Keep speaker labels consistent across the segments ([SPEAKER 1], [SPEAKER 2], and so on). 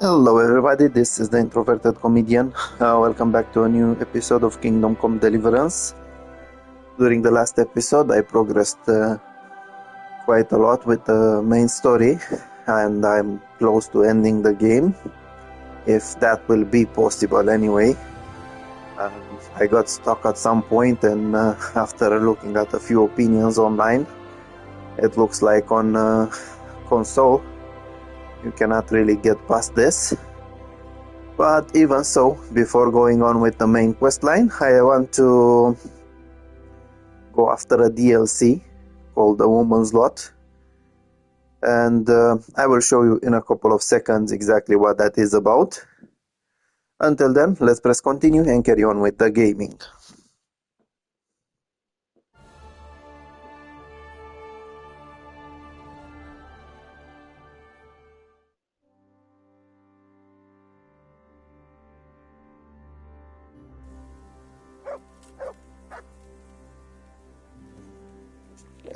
[SPEAKER 1] Hello everybody, this is the Introverted Comedian. Welcome back to a new episode of Kingdom Come Deliverance. During the last episode I progressed quite a lot with the main story, and I'm close to ending the game, if that will be possible anyway. I got stuck at some point, and after looking at a few opinions online, it looks like on console you cannot really get past this. But even so, before going on with the main questline, I want to go after a DLC called The Woman's Lot, and I will show you in a couple of seconds exactly what that is about. Until then, let's press continue and carry on with the gaming.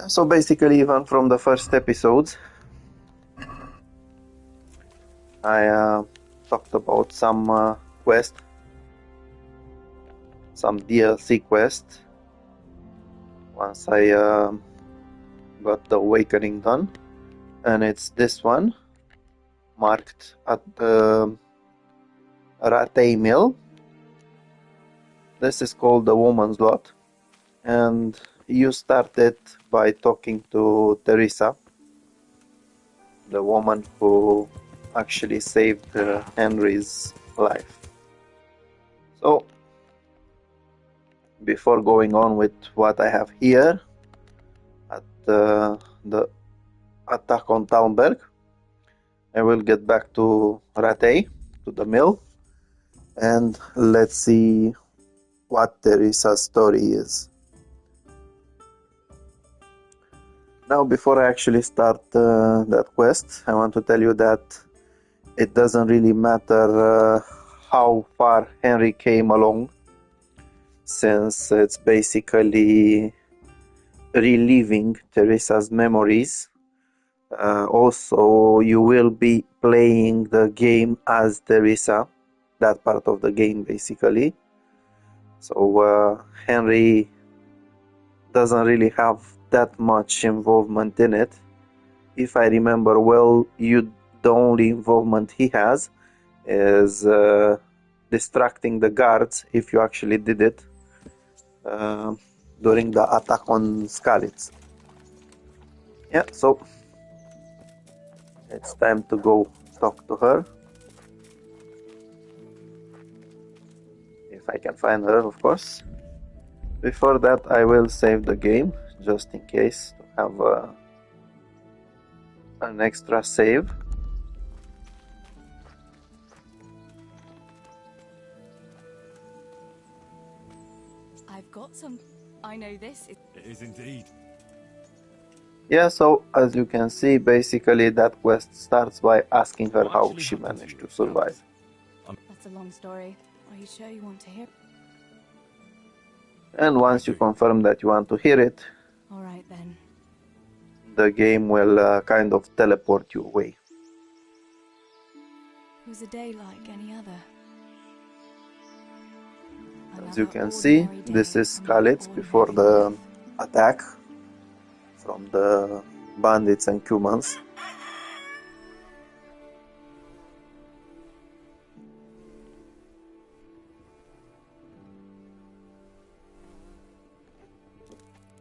[SPEAKER 1] So basically, even from the first episodes, I talked about some quest, some DLC quest. Once I got the awakening done, and it's this one, marked at the Ratay Mill. This is called the Woman's Lot, and you started by talking to Theresa, the woman who actually saved Henry's life. So, before going on with what I have here at the attack on Talmberg, I will get back to Ratay, to the mill, and let's see what Theresa's story is. Now, before I actually start that quest, I want to tell you that it doesn't really matter how far Henry came along, since it's basically reliving Theresa's memories. Also, you will be playing the game as Theresa, that part of the game basically. So Henry doesn't really have that much involvement in it. If I remember well, the only involvement he has is distracting the guards, if you actually did it, during the attack on Skalitz. Yeah, so it's time to go talk to her. If I can find her, of course. Before that, I will save the game, just in case, to have an extra save.
[SPEAKER 2] I've got some. I know this.
[SPEAKER 3] It is indeed.
[SPEAKER 1] Yeah, so as you can see, basically that quest starts by asking her
[SPEAKER 3] What
[SPEAKER 1] how
[SPEAKER 3] actually
[SPEAKER 1] she
[SPEAKER 3] happened to
[SPEAKER 1] managed
[SPEAKER 3] you,
[SPEAKER 1] to survive.
[SPEAKER 2] That's a long story. Are you sure you want to hear?
[SPEAKER 1] And once you confirm that you want to hear it,
[SPEAKER 2] All right then.
[SPEAKER 1] the game will kind of teleport you away.
[SPEAKER 2] It was a day like any other.
[SPEAKER 1] As you can see, this is Skalitz before the attack from the bandits and Cumans.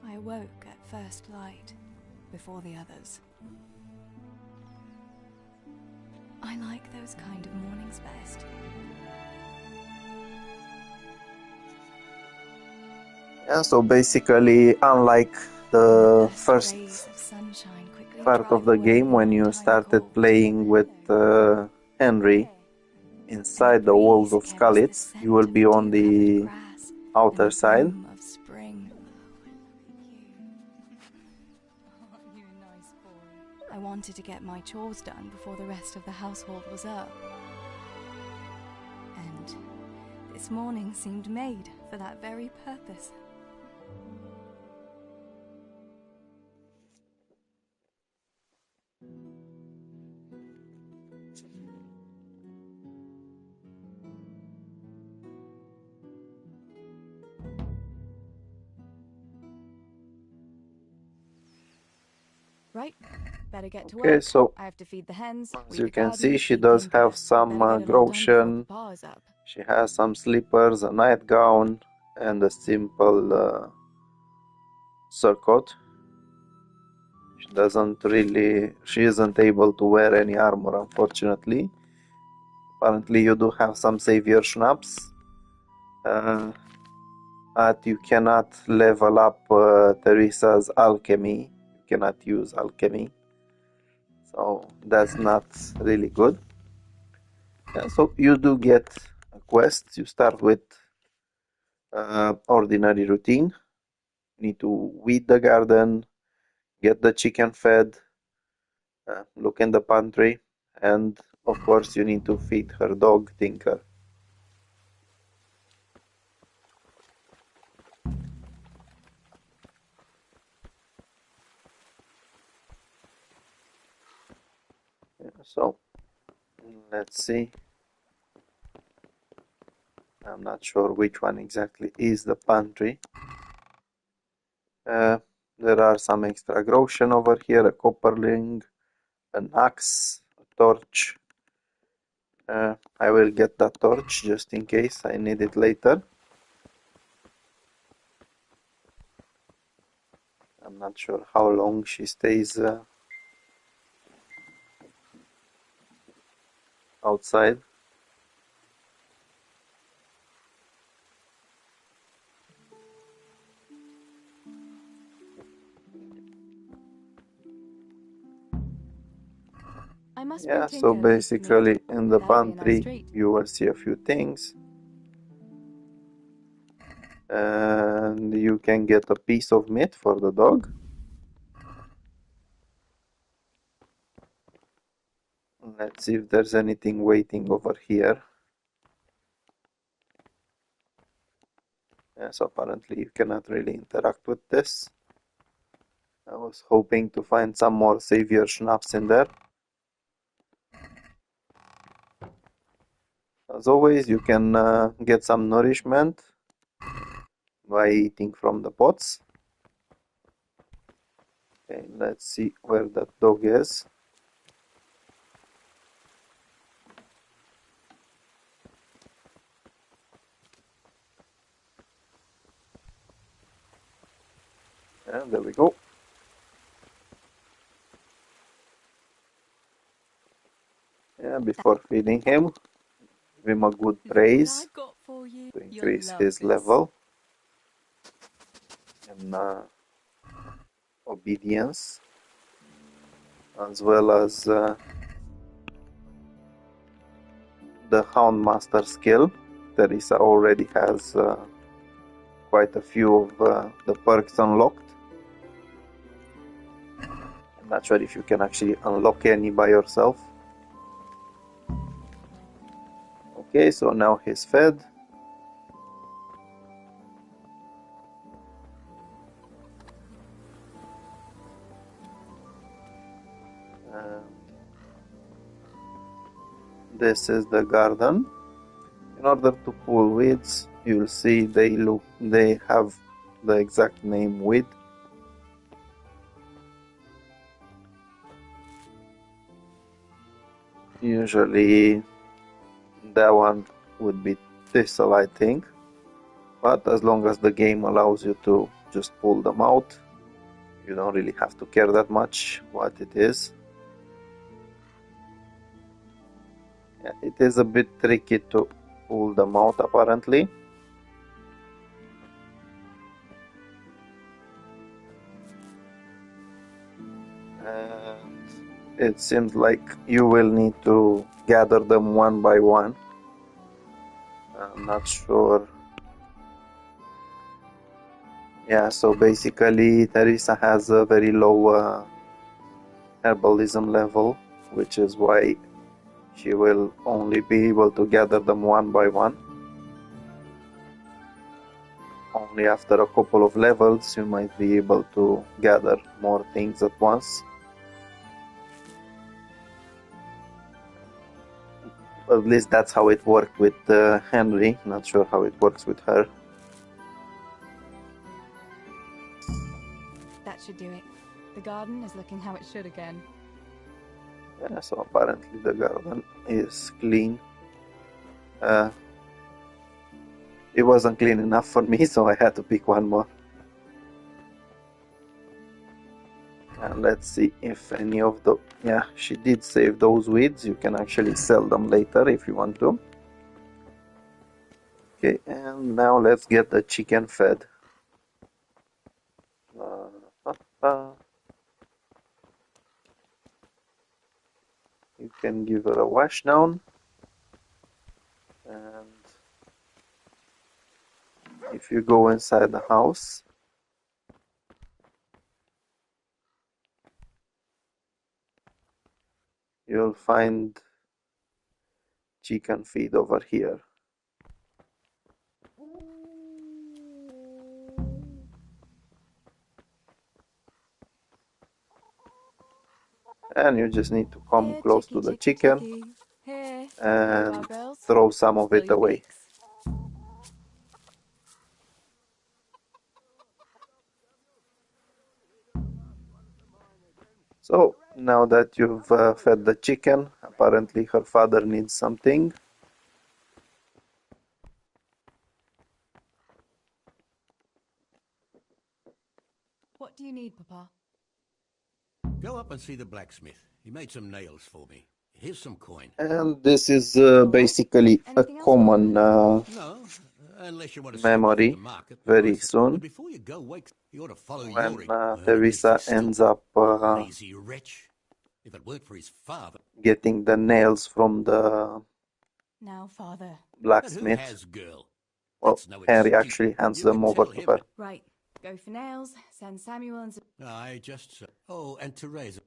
[SPEAKER 2] I awoke at first light, before the others. I like those kind of mornings best.
[SPEAKER 1] Yeah, so basically, unlike the first part of the game, when you started playing with Henry inside the walls of Skalitz, you will be on the outer side.
[SPEAKER 2] I wanted to get my chores done before the rest of the household was up. And this morning seemed made for that very purpose. Right. Better get to
[SPEAKER 1] Okay,
[SPEAKER 2] work.
[SPEAKER 1] so
[SPEAKER 2] I have to feed the hens,
[SPEAKER 1] as
[SPEAKER 2] weed
[SPEAKER 1] you
[SPEAKER 2] the
[SPEAKER 1] can
[SPEAKER 2] garden,
[SPEAKER 1] see, she
[SPEAKER 2] keep
[SPEAKER 1] does
[SPEAKER 2] King
[SPEAKER 1] have
[SPEAKER 2] good.
[SPEAKER 1] some
[SPEAKER 2] Better get it all done before
[SPEAKER 1] grotion.
[SPEAKER 2] Papa is up.
[SPEAKER 1] She has some slippers, a nightgown, and a simple surcoat. She isn't able to wear any armor, unfortunately. Apparently you do have some savior schnapps, but you cannot level up Theresa's alchemy. You cannot use alchemy, so that's not really good. So you do get a quest. You start with ordinary routine. You need to weed the garden, get the chicken fed, look in the pantry, and of course you need to feed her dog Tinker. So let's see. I'm not sure which one exactly is the pantry. There are some extra grotion over here, a copperling, an axe, a torch. I will get that torch just in case I need it later. I'm not sure how long she stays outside.
[SPEAKER 2] I must bring
[SPEAKER 1] Yeah, so
[SPEAKER 2] Tinker a piece of meat.
[SPEAKER 1] basically in the
[SPEAKER 2] That'll be a nice
[SPEAKER 1] pantry
[SPEAKER 2] treat.
[SPEAKER 1] you will see a few things, and you can get a piece of meat for the dog. Let's see if there's anything waiting over here. So apparently you cannot really interact with this. I was hoping to find some more savior schnapps in there. As always, you can get some nourishment by eating from the pots. Okay, let's see where that dog is. Yeah, there we go. Yeah, before feeding him, give him a good
[SPEAKER 2] Look what
[SPEAKER 1] praise
[SPEAKER 2] I've got for you.
[SPEAKER 1] to
[SPEAKER 2] You'll
[SPEAKER 1] increase
[SPEAKER 2] love
[SPEAKER 1] his
[SPEAKER 2] this.
[SPEAKER 1] level in obedience, as well as the Houndmaster skill. Theresa already has quite a few of the perks unlocked. I'm not sure if you can actually unlock any by yourself. Okay, so now he's fed. This is the garden. In order to pull weeds, you'll see they have the exact name weed. Usually that one would be thistle, I think, but as long as the game allows you to just pull them out, you don't really have to care that much what it is. Yeah, it is a bit tricky to pull them out apparently. And it seems like you will need to gather them one by one. I'm not sure. Yeah, so basically Theresa has a very low herbalism level, which is why she will only be able to gather them one by one. Only after a couple of levels you might be able to gather more things at once. At least that's how it worked with Henry. Not sure how it works with her.
[SPEAKER 2] That should do it. The garden is looking how it should again.
[SPEAKER 1] Yeah, so apparently the garden is clean. It wasn't clean enough for me, so I had to pick one more. And let's see if any of the... Yeah, she did save those weeds. You can actually sell them later if you want to. Okay, and now let's get the chicken fed. You can give her a wash down. And if you go inside the house, you'll find chicken feed over here. And you just need to come
[SPEAKER 2] Here,
[SPEAKER 1] close
[SPEAKER 2] chicky,
[SPEAKER 1] to the
[SPEAKER 2] chicky,
[SPEAKER 1] chicken
[SPEAKER 2] chicky. Here.
[SPEAKER 1] and
[SPEAKER 2] Well, girls,
[SPEAKER 1] throw some of
[SPEAKER 2] spill
[SPEAKER 1] it
[SPEAKER 2] your
[SPEAKER 1] away.
[SPEAKER 2] beaks.
[SPEAKER 1] So now that you've fed the chicken, apparently her father needs something.
[SPEAKER 2] What do you need, Papa?
[SPEAKER 3] Go up and see the blacksmith. He made some nails for me. Here's some coin.
[SPEAKER 1] And this is
[SPEAKER 2] All right.
[SPEAKER 1] basically a
[SPEAKER 2] Anything else,
[SPEAKER 1] common
[SPEAKER 3] No, unless you want to stop off at the
[SPEAKER 1] memory
[SPEAKER 3] market.
[SPEAKER 1] very
[SPEAKER 3] But
[SPEAKER 1] soon
[SPEAKER 3] before you go, wake. You ought to follow
[SPEAKER 1] when
[SPEAKER 3] your.
[SPEAKER 1] Theresa ends up
[SPEAKER 3] Lazy wretch. If it weren't for his father.
[SPEAKER 1] getting the nails from the
[SPEAKER 2] Now, Father.
[SPEAKER 3] But who
[SPEAKER 1] blacksmith.
[SPEAKER 3] has, girl?
[SPEAKER 1] Well,
[SPEAKER 3] That's no
[SPEAKER 1] Henry
[SPEAKER 3] excuse.
[SPEAKER 1] actually hands
[SPEAKER 3] You
[SPEAKER 1] them
[SPEAKER 3] can
[SPEAKER 1] over
[SPEAKER 3] tell
[SPEAKER 1] to
[SPEAKER 3] him.
[SPEAKER 1] her.
[SPEAKER 2] Right. Go for nails. Send Samuel and...
[SPEAKER 3] I just. Oh, and Theresa.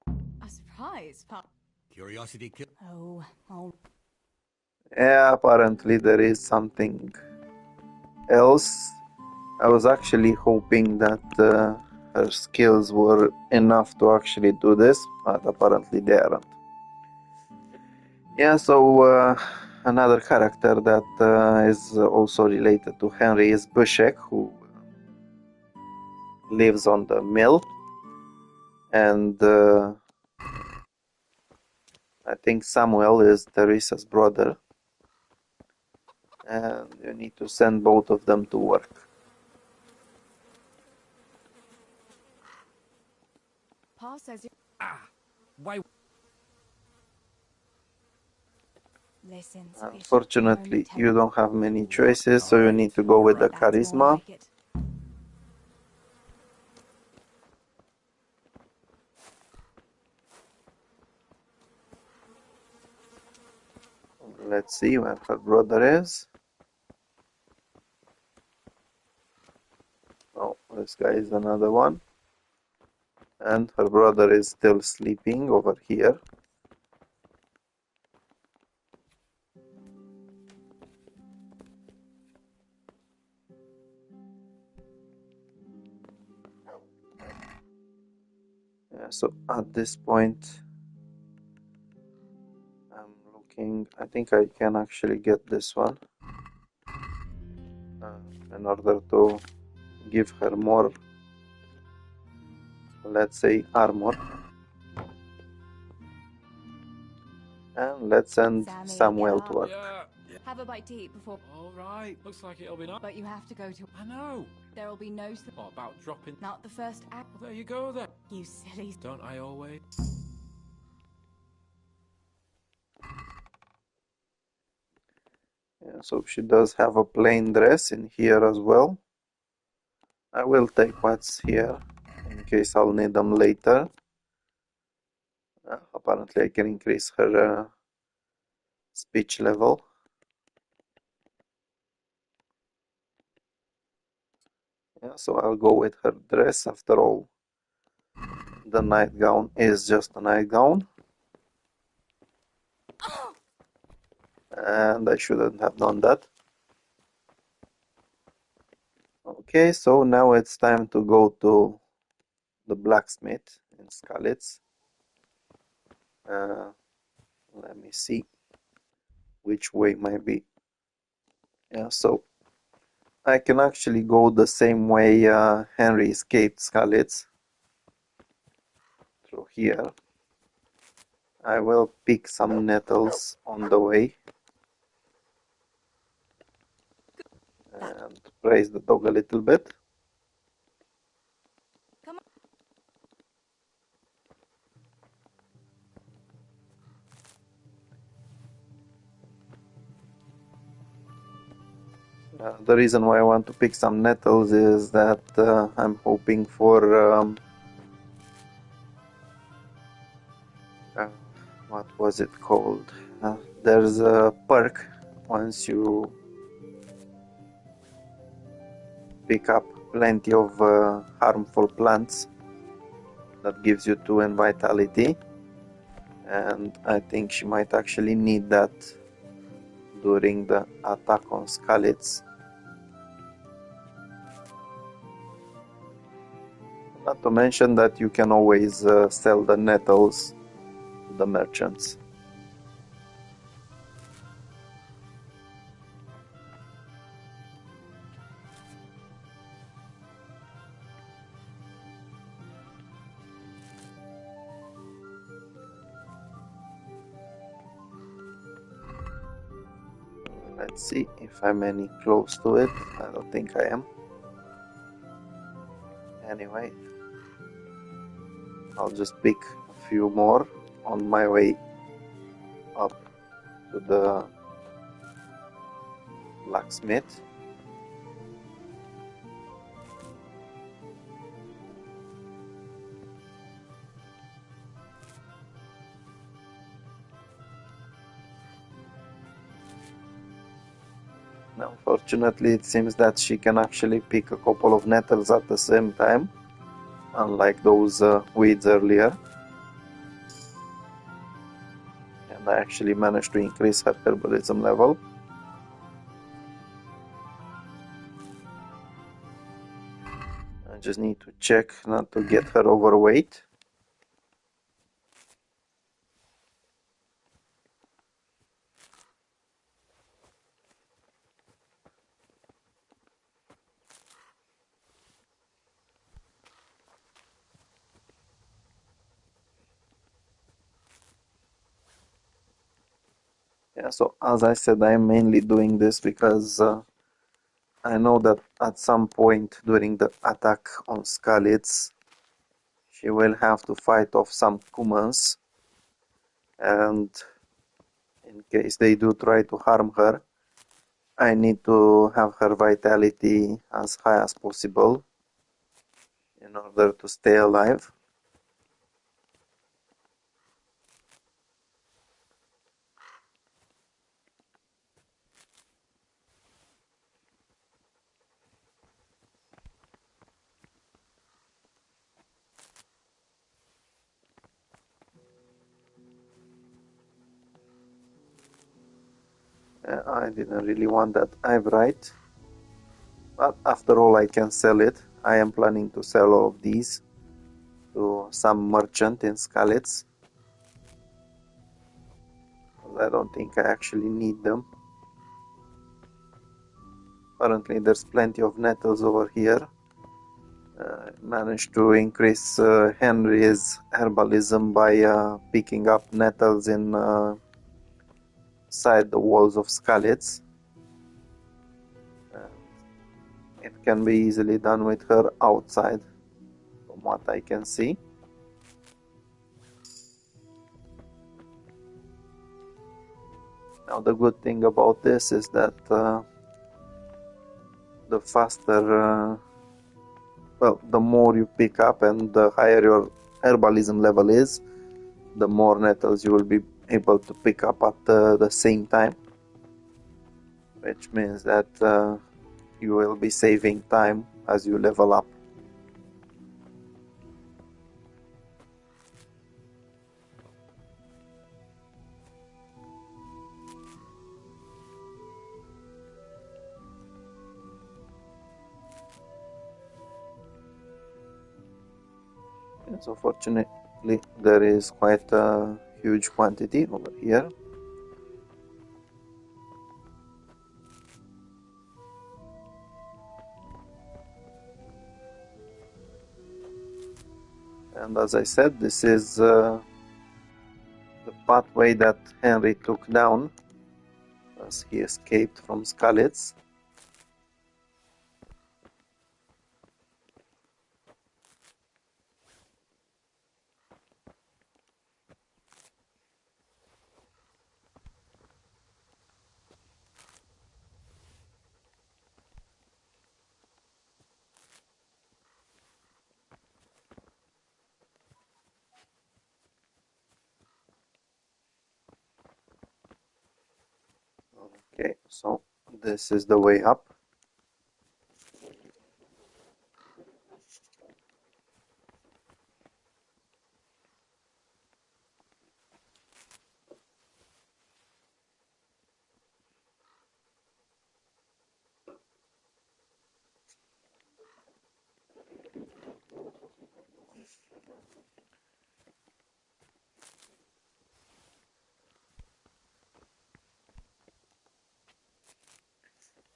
[SPEAKER 2] A surprise, Papa.
[SPEAKER 3] Curiosity kill.
[SPEAKER 2] Oh.
[SPEAKER 1] Yeah, apparently there is something else. I was actually hoping that her skills were enough to actually do this, but apparently they aren't. Yeah, so another character that is also related to Henry is Bushek, who lives on the mill, and I think Samuel is Theresa's brother, and you need to send both of them to work.
[SPEAKER 2] Pa says you...
[SPEAKER 3] Why?
[SPEAKER 2] Listen,
[SPEAKER 1] Unfortunately, you don't have many choices, so you need to go with the charisma.
[SPEAKER 2] Like it.
[SPEAKER 1] Let's see where her brother is. Oh, this guy is another one. And her brother is still sleeping over here. Yeah, so at this point, I'm looking. I think I can actually get this one in order to give her more, let's say, armor. And let's send
[SPEAKER 2] Sammy,
[SPEAKER 1] Samuel
[SPEAKER 2] get
[SPEAKER 1] to
[SPEAKER 2] up.
[SPEAKER 1] work.
[SPEAKER 4] Yeah.
[SPEAKER 2] Have a bite to eat before...
[SPEAKER 4] All right. Looks like it'll be nice.
[SPEAKER 2] But you have to go to...
[SPEAKER 4] I know.
[SPEAKER 2] There will be no...
[SPEAKER 4] What about dropping?
[SPEAKER 2] Not the first act.
[SPEAKER 4] Well, there you go then.
[SPEAKER 2] You silly...
[SPEAKER 4] Don't I always?
[SPEAKER 1] Yeah, so she does have a plain dress in here as well. I will take what's here in case I'll need them later. Apparently I can increase her speech level. Yeah, so I'll go with her dress. After all, the nightgown is just a nightgown. And I shouldn't have done that. Okay, so now it's time to go to the blacksmith in Skalitz. Let me see which way might be. Yeah, so I can actually go the same way Henry escaped Scarlets, through here. I will pick some nettles on the way and praise the dog a little bit.
[SPEAKER 2] Come
[SPEAKER 1] The reason why I want to pick some nettles is that I'm hoping for what was it called? There's a perk once you pick up plenty of harmful plants that gives you 2 in vitality, and I think she might actually need that during the attack on Scarlets. Not to mention that you can always sell the nettles to the merchants. Let's see if I'm any close to it. I don't think I am. Anyway, I'll just pick a few more on my way up to the blacksmith. Now, fortunately, it seems that she can actually pick a couple of nettles at the same time, unlike those weeds earlier. And I actually managed to increase her herbalism level. I just need to check not to get her overweight. Yeah, so as I said, I'm mainly doing this because I know that at some point during the attack on Scarlets, she will have to fight off some Kumans, and in case they do try to harm her, I need to have her vitality as high as possible in order to stay alive. I didn't really want that Eyebright, but after all I can sell it. I am planning to sell all of these to some merchant in Scarlets. I don't think I actually need them. Apparently there's plenty of nettles over here. Managed to increase Henry's herbalism by picking up nettles inside the walls of Scarlets. It can be easily done with her outside, from what I can see. Now the good thing about this is that the faster, well, the more you pick up and the higher your herbalism level is, the more nettles you will be able to pick up at the same time, which means that you will be saving time as you level up. And so fortunately there is quite a huge quantity over here. And as I said, this is the pathway that Henry took down as he escaped from Skalitz. Okay, so this is the way up.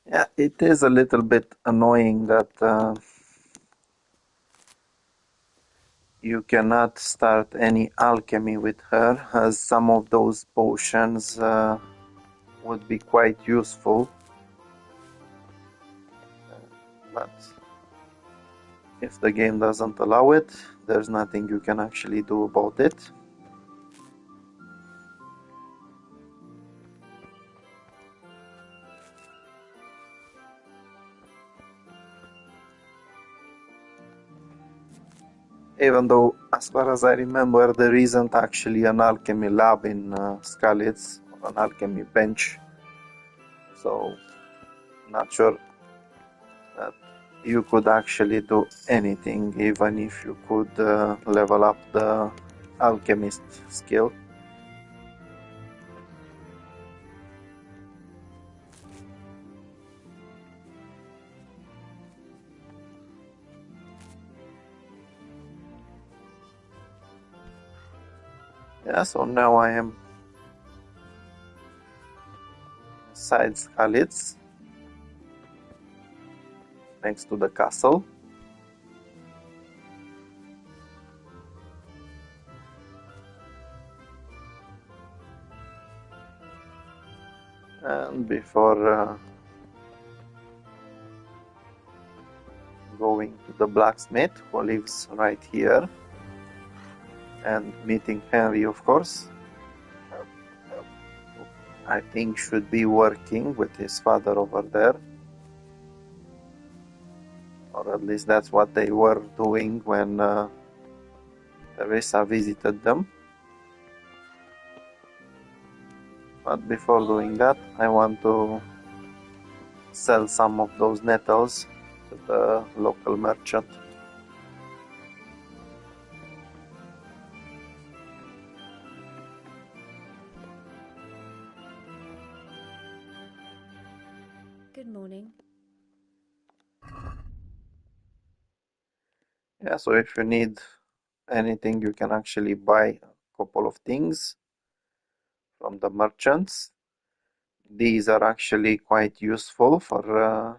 [SPEAKER 1] Yeah, it is a little bit annoying that you cannot start any alchemy with her, as some of those potions would be quite useful. But if the game doesn't allow it, there's nothing you can actually do about it. Even though, as far as I remember, there isn't actually an alchemy lab in Skalitz, or an alchemy bench. So, not sure that you could actually do anything, even if you could level up the alchemist skill. Yeah, so now I am inside Skalitz, next to the castle. And before going to the blacksmith, who lives right here, and meeting Henry, of course, I think should be working with his father over there. Or at least that's what they were doing when Theresa visited them. But before doing that, I want to sell some of those nettles to the local merchant.
[SPEAKER 5] Good morning.
[SPEAKER 1] Yeah, so if you need anything, you can actually buy a couple of things from the merchants. These are actually quite useful for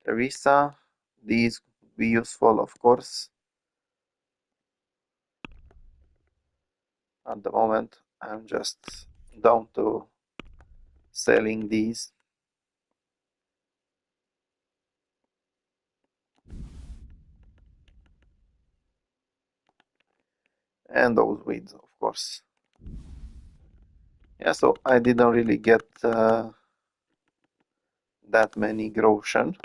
[SPEAKER 1] Theresa. These would be useful, of course. At the moment, I'm just down to selling these. And those weeds, of course. Yeah, so I didn't really get that many groschen,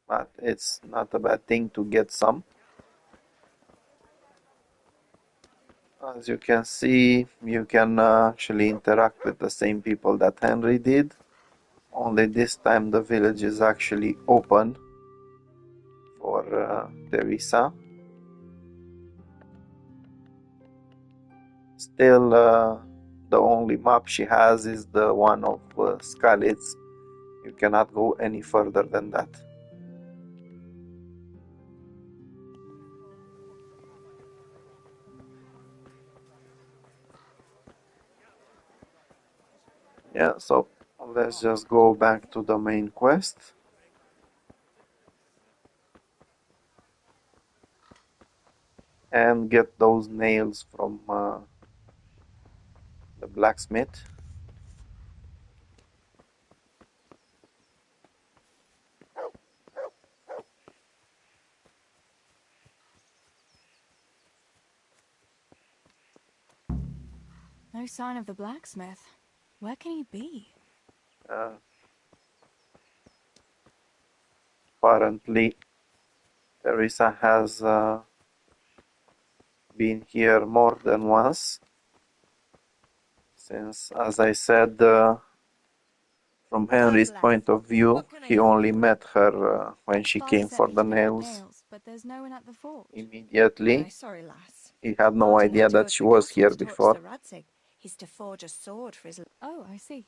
[SPEAKER 1] but it's not a bad thing to get some. As you can see, you can actually interact with the same people that Henry did, only this time the village is actually open for Theresa. Still, the only map she has is the one of Skalitz. You cannot go any further than that. Yeah, so let's just go back to the main quest. and get those nails from the blacksmith.
[SPEAKER 2] No sign of the blacksmith. Where can he be?
[SPEAKER 1] Apparently, Theresa has been here more than once, since, as I said, from Henry's point of view, he only met her when she
[SPEAKER 2] Boss
[SPEAKER 1] came
[SPEAKER 2] sent
[SPEAKER 1] for
[SPEAKER 2] me
[SPEAKER 1] the
[SPEAKER 2] to pick up
[SPEAKER 1] nails.
[SPEAKER 2] nails, but there's no one at the fort.
[SPEAKER 1] Immediately,
[SPEAKER 5] Aye, sorry, lass.
[SPEAKER 1] he had no
[SPEAKER 5] Martin
[SPEAKER 1] idea
[SPEAKER 5] had to go
[SPEAKER 1] that
[SPEAKER 5] to
[SPEAKER 1] she
[SPEAKER 5] the
[SPEAKER 1] was
[SPEAKER 5] castle
[SPEAKER 1] here
[SPEAKER 5] to talk to
[SPEAKER 1] before.
[SPEAKER 5] the Radzig. He's to forge a sword for his...
[SPEAKER 2] Oh, I see.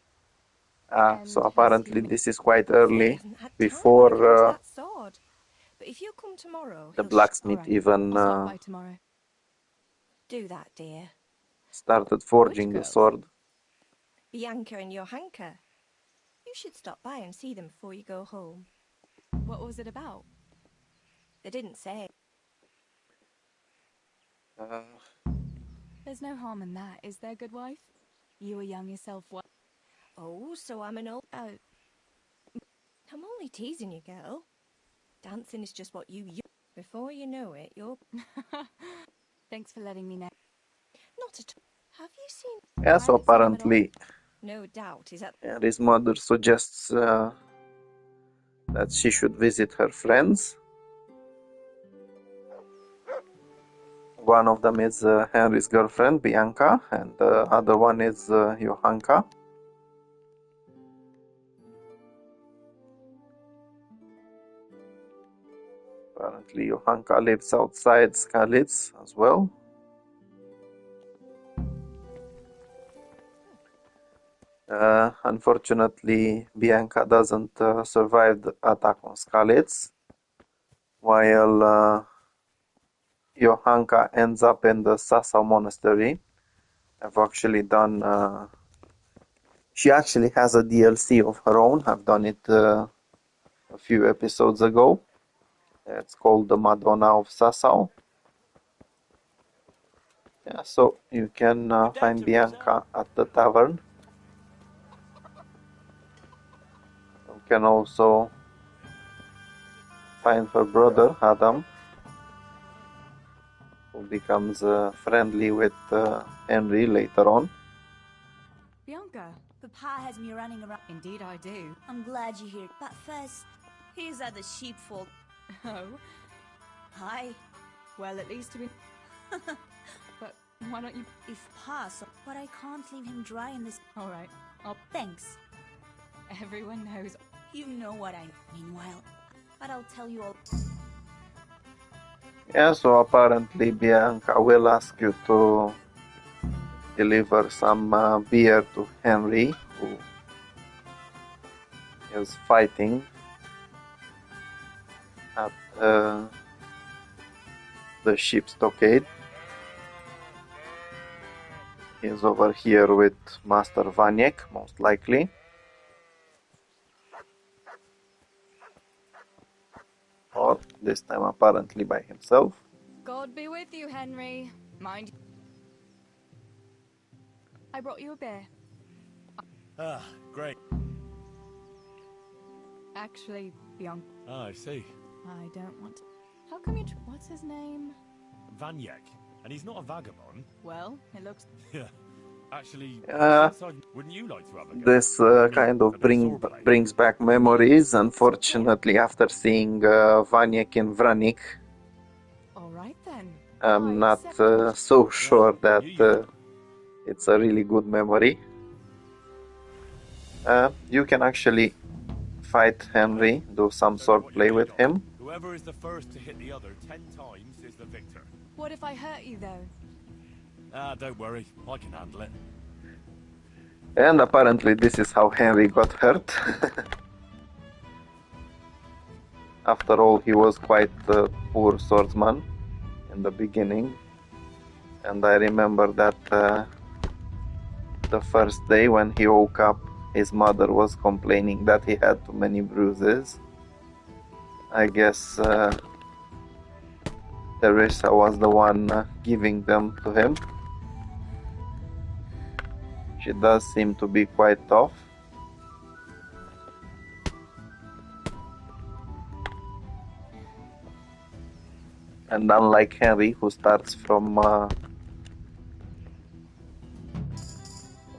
[SPEAKER 1] So
[SPEAKER 2] And has
[SPEAKER 1] apparently
[SPEAKER 2] he...
[SPEAKER 1] this is quite
[SPEAKER 5] Say he
[SPEAKER 1] early,
[SPEAKER 5] hasn't had time on account of
[SPEAKER 1] before
[SPEAKER 5] that sword. But if you come tomorrow,
[SPEAKER 1] the
[SPEAKER 5] he'll
[SPEAKER 1] blacksmith
[SPEAKER 2] Alright,
[SPEAKER 1] even
[SPEAKER 2] I'll stop by tomorrow.
[SPEAKER 5] do that, dear.
[SPEAKER 1] started forging
[SPEAKER 2] Which
[SPEAKER 1] the
[SPEAKER 2] girls?
[SPEAKER 1] sword.
[SPEAKER 5] Bianca and Johanka. You should stop by and see them before you go home.
[SPEAKER 2] What was it about?
[SPEAKER 5] They didn't say.
[SPEAKER 2] There's no harm in that, is there, good wife? You were young yourself once.
[SPEAKER 5] Oh, so I'm an old...
[SPEAKER 2] Oh,
[SPEAKER 5] I'm only teasing you, girl. Dancing is just what you... Before you know it, you're...
[SPEAKER 2] thanks for letting me know.
[SPEAKER 5] Not at all. Have you seen...
[SPEAKER 1] Yeah, so
[SPEAKER 2] Pirates in the middle?
[SPEAKER 1] apparently
[SPEAKER 5] No doubt, is that...
[SPEAKER 1] Henry's mother suggests that she should visit her friends. One of them is Henry's girlfriend, Bianca, and the other one is Johanka. Apparently Johanka lives outside Skalitz as well. Unfortunately, Bianca doesn't survive the attack on Skalitz, while Johanka ends up in the Sasa monastery. I've actually done... she actually has a DLC of her own. I've done it a few episodes ago. It's called the Madonna of Sassau. Yeah, so you can find Bianca at the tavern. You can also find her brother, Adam, who becomes friendly with Henry later on.
[SPEAKER 2] Bianca.
[SPEAKER 6] Papa has me running around.
[SPEAKER 2] Indeed I do.
[SPEAKER 6] I'm glad you're here. But first, here's at the sheepfold.
[SPEAKER 2] Oh,
[SPEAKER 6] Hi.
[SPEAKER 2] well, at least we... But why don't you...
[SPEAKER 6] If possible, but I can't leave him dry in this.
[SPEAKER 2] Alright,
[SPEAKER 6] Thanks.
[SPEAKER 2] everyone knows...
[SPEAKER 6] You know what I meanwhile. But I'll tell you all.
[SPEAKER 1] Yeah, so apparently Bianca will ask you to deliver some beer to Henry, who is fighting at the ship stockade. He's over here with Master Vaniek, most likely. Or this time apparently by himself.
[SPEAKER 2] God be with you, Henry. Mind... I brought you a beer.
[SPEAKER 7] Ah, great.
[SPEAKER 2] Actually, Bianca,
[SPEAKER 7] Ah, I see.
[SPEAKER 2] I don't want to... How come you... What's his name?
[SPEAKER 7] Vanyek. And he's not a vagabond.
[SPEAKER 2] Well, it looks...
[SPEAKER 7] Yeah. Actually,
[SPEAKER 1] Uh,
[SPEAKER 7] since wouldn't you like to have a go?
[SPEAKER 1] This kind of
[SPEAKER 7] a bit swordplay.
[SPEAKER 1] brings back memories. Unfortunately, after seeing Vaniek in Vranik,
[SPEAKER 2] Alright then.
[SPEAKER 1] I'm
[SPEAKER 2] I
[SPEAKER 1] not
[SPEAKER 2] accept
[SPEAKER 1] so sure that
[SPEAKER 7] you.
[SPEAKER 1] it's a really good memory. You can actually fight Henry, do some
[SPEAKER 7] So
[SPEAKER 1] sword
[SPEAKER 7] what
[SPEAKER 1] play
[SPEAKER 7] you
[SPEAKER 1] with
[SPEAKER 7] need on.
[SPEAKER 1] him.
[SPEAKER 7] Whoever is the first to hit the other 10 times is the victor.
[SPEAKER 2] What if I hurt you, though?
[SPEAKER 7] Ah, don't worry. I can handle it.
[SPEAKER 1] And apparently this is how Henry got hurt. After all, he was quite a poor swordsman in the beginning. And I remember that the first day when he woke up, his mother was complaining that he had too many bruises. I guess Theresa was the one giving them to him. She does seem to be quite tough. And unlike Henry, who starts from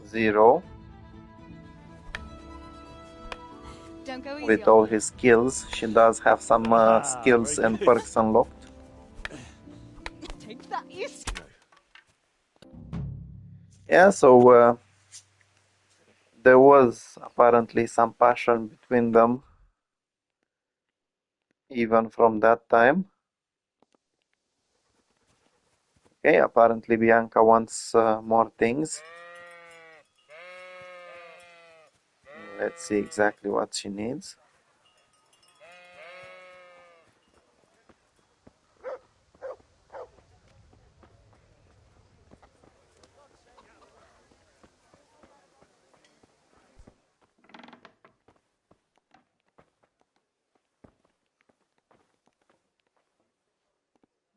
[SPEAKER 1] zero
[SPEAKER 2] Don't go easy
[SPEAKER 1] with
[SPEAKER 2] on
[SPEAKER 1] all
[SPEAKER 2] me.
[SPEAKER 1] his skills, she does have some skills
[SPEAKER 7] very
[SPEAKER 1] and
[SPEAKER 7] good.
[SPEAKER 1] perks unlocked.
[SPEAKER 2] Take that, you.
[SPEAKER 1] Yeah, so there was apparently some passion between them, even from that time. Okay, apparently Bianca wants more things. Let's see exactly what she needs.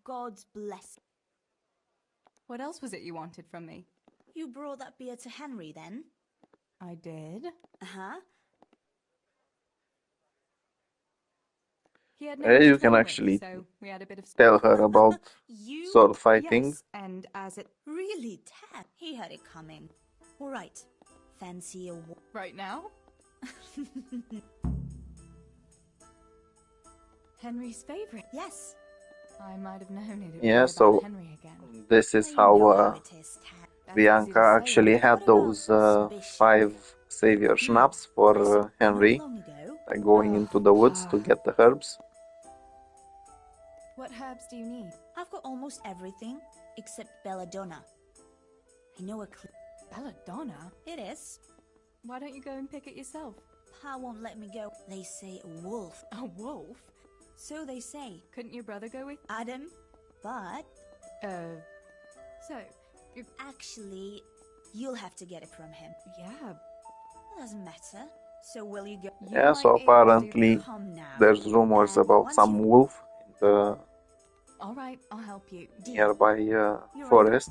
[SPEAKER 6] God's bless.
[SPEAKER 2] What else was it you wanted from me?
[SPEAKER 6] You brought that beer to Henry then?
[SPEAKER 2] I did.
[SPEAKER 6] Uh-huh.
[SPEAKER 2] He had no one to
[SPEAKER 1] You can
[SPEAKER 2] train
[SPEAKER 1] actually
[SPEAKER 2] with, so we had a bit of
[SPEAKER 1] tell her about
[SPEAKER 6] You?
[SPEAKER 1] sword fighting.
[SPEAKER 2] Yes, and as it
[SPEAKER 6] Really, Ted? He had it coming. All right. Fancy a
[SPEAKER 2] right now. Henry's favorite.
[SPEAKER 6] Yes.
[SPEAKER 2] I might have known it.
[SPEAKER 1] Yeah,
[SPEAKER 2] About
[SPEAKER 1] so
[SPEAKER 2] Henry again.
[SPEAKER 1] this is
[SPEAKER 6] You
[SPEAKER 1] how
[SPEAKER 6] know how it is, Ted.
[SPEAKER 2] That's
[SPEAKER 1] Bianca
[SPEAKER 2] easy to say,
[SPEAKER 1] actually
[SPEAKER 2] right?
[SPEAKER 1] had
[SPEAKER 6] What about
[SPEAKER 1] those
[SPEAKER 6] suspicion?
[SPEAKER 1] 5 savior schnapps for
[SPEAKER 6] Listen,
[SPEAKER 1] Henry,
[SPEAKER 6] not long ago,
[SPEAKER 1] like going into the woods to get the herbs.
[SPEAKER 2] What herbs do you need?
[SPEAKER 6] I've got almost everything except belladonna. I know a
[SPEAKER 2] Belladonna?
[SPEAKER 6] It is.
[SPEAKER 2] Why don't you go and pick it yourself?
[SPEAKER 6] Pa won't let me go. They say a wolf.
[SPEAKER 2] A wolf?
[SPEAKER 6] So they say.
[SPEAKER 2] Couldn't your brother go with?
[SPEAKER 6] Adam, but
[SPEAKER 2] So, you
[SPEAKER 6] actually, you'll have to get it from him.
[SPEAKER 2] yeah.
[SPEAKER 6] Doesn't matter. So will you go?
[SPEAKER 2] You
[SPEAKER 1] Yeah,
[SPEAKER 2] might
[SPEAKER 1] so
[SPEAKER 2] be able to do
[SPEAKER 1] apparently
[SPEAKER 2] that.
[SPEAKER 6] Come now.
[SPEAKER 1] there's rumors
[SPEAKER 6] And
[SPEAKER 1] about
[SPEAKER 6] once
[SPEAKER 1] some
[SPEAKER 6] you-
[SPEAKER 1] wolf in the
[SPEAKER 2] All right, I'll help you.
[SPEAKER 1] nearby
[SPEAKER 6] You're
[SPEAKER 1] forest.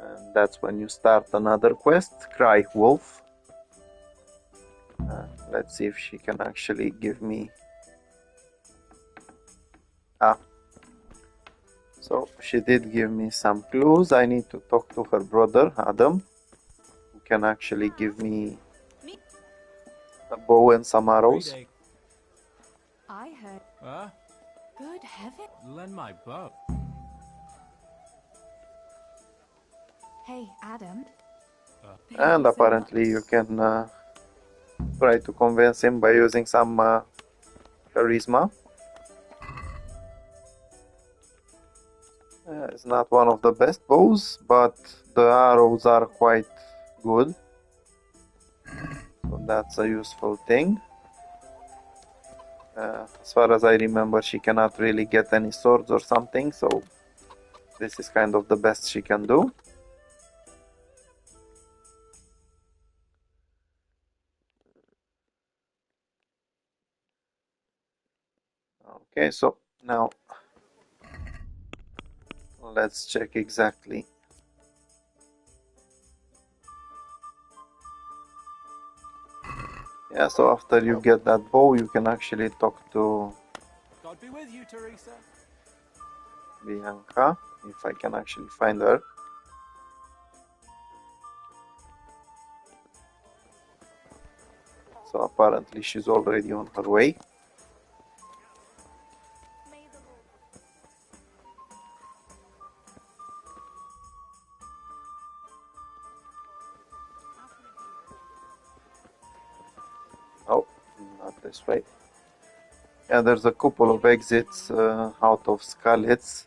[SPEAKER 1] And that's when you start another quest, Cry Wolf. Let's see if she can actually give me... So she did give me some clues. I need to talk to her brother, Adam, who can actually give me a bow and some arrows.
[SPEAKER 7] Reading.
[SPEAKER 2] I heard.
[SPEAKER 7] Huh?
[SPEAKER 2] Good heaven.
[SPEAKER 7] Lend my bow.
[SPEAKER 2] Hey, Adam.
[SPEAKER 1] And
[SPEAKER 2] So
[SPEAKER 1] apparently you can try to convince him by using some charisma. It's not one of the best bows, but the arrows are quite good. So that's a useful thing. As far as I remember, she cannot really get any swords or something, so this is kind of the best she can do. Okay, so now let's check exactly. Yeah, so after you get that bow, you can actually talk to
[SPEAKER 7] God be with you, Theresa.
[SPEAKER 1] Bianca, if I can actually find her. So apparently she's already on her way. Oh, not this way. Yeah, there's a couple of exits out of Scarlet's.